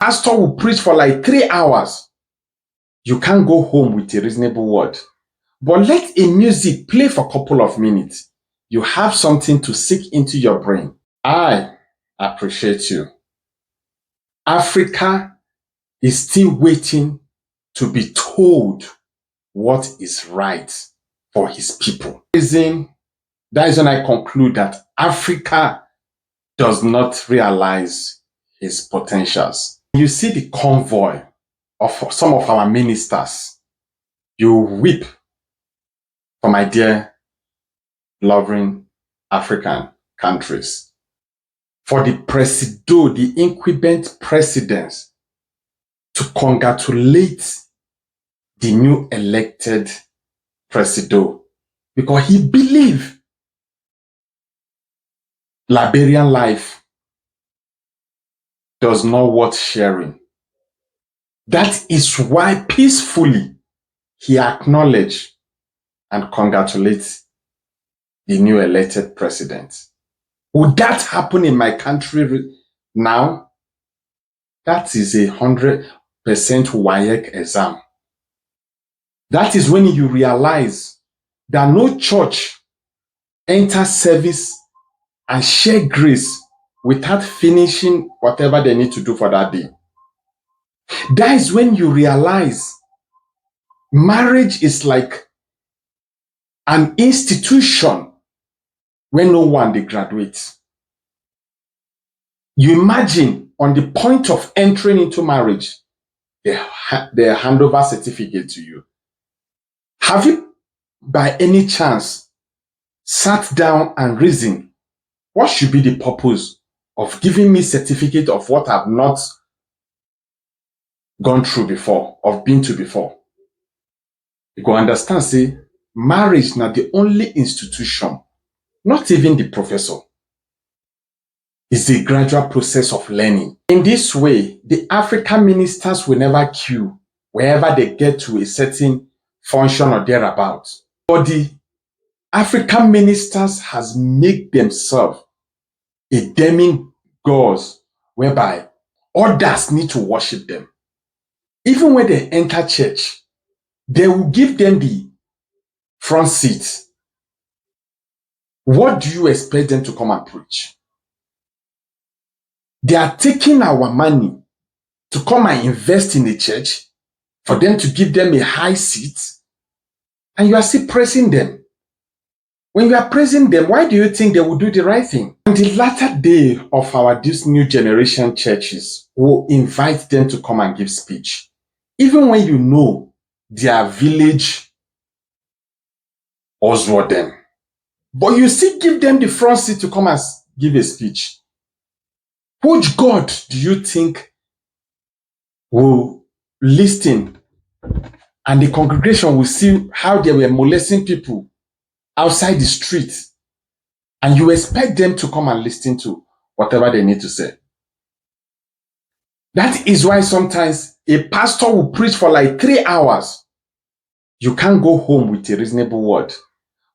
Pastor will preach for like 3 hours. You can't go home with a reasonable word. But let a music play for a couple of minutes. You have something to sink into your brain. I appreciate you. Africa is still waiting to be told what is right for his people. That is when I conclude that Africa does not realize his potentials. You see the convoy of some of our ministers, you weep for my dear loving African countries. For the presido, the incumbent presidents, to congratulate the new elected presido, because he believed Liberian life does not worth sharing. That is why peacefully he acknowledged and congratulates the new elected president. Would that happen in my country now? That is 100% WAEC exam. That is when you realize that no church enters service and share grace without finishing whatever they need to do for that day. That is when you realize marriage is like an institution where no one they graduate. You imagine on the point of entering into marriage, they hand over certificate to you. Have you by any chance sat down and reasoned what should be the purpose of giving me certificate of what I've not gone through before, of been to before? You go understand, say, marriage not the only institution, not even the professor. It's a gradual process of learning. In this way, the African ministers will never queue wherever they get to a certain function or thereabouts. But the African ministers has made themselves a demigods whereby others need to worship them. Even when they enter church, they will give them the front seat. What do you expect them to come and preach? They are taking our money to come and invest in the church for them to give them a high seat, and you are still praising them. When you are praising them, why do you think they will do the right thing? On the latter day of this new generation churches will invite them to come and give speech. Even when you know their village Oswald them, but you still give them the front seat to come and give a speech. Which God do you think will listen and the congregation will see how they were molesting people outside the street, and you expect them to come and listen to whatever they need to say? That is why sometimes a pastor will preach for like 3 hours. You can't go home with a reasonable word.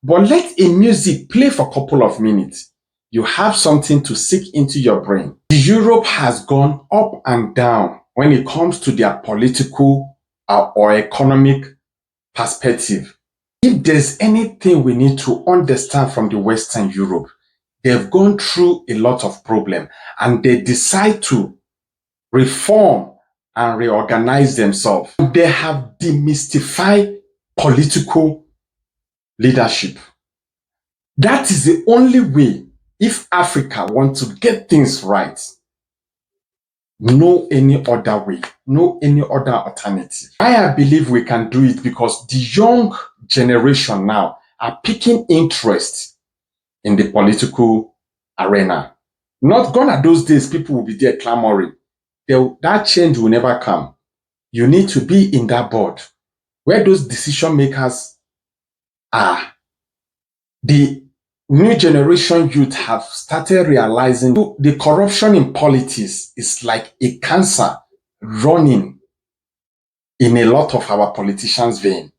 But let a music play for a couple of minutes. You have something to sink into your brain. Europe has gone up and down when it comes to their political or economic perspective. If there's anything we need to understand from the Western Europe, they've gone through a lot of problems and they decide to reform and reorganize themselves. They have demystified political leadership. That is the only way if Africa wants to get things right. No any other way, no any other alternative. I believe we can do it because the young generation now are picking interest in the political arena. Not gone are those days people will be there clamoring. That change will never come. You need to be in that board where those decision makers are. The new generation youth have started realizing the corruption in politics is like a cancer running in a lot of our politicians' vein.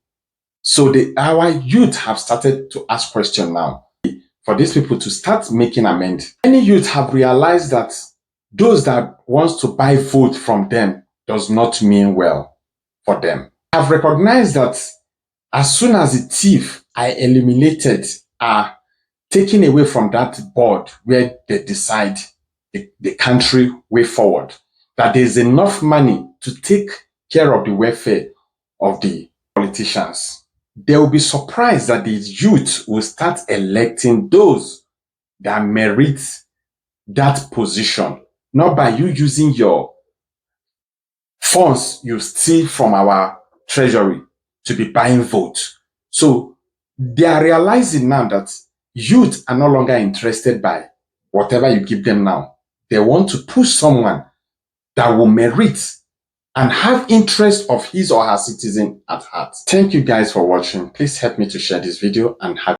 So our youth have started to ask questions now for these people to start making amends. Many youth have realized that those that wants to buy vote from them does not mean well for them. I've recognized that as soon as the thief are eliminated, are taken away from that board where they decide the country way forward, that there's enough money to take care of the welfare of the politicians. They will be surprised that the youth will start electing those that merit that position, not by you using your funds you steal from our treasury to be buying votes. So they are realizing now that youth are no longer interested by whatever you give them now. They want to push someone that will merit and have interest of his or her citizen at heart. Thank you guys for watching. Please help me to share this video and have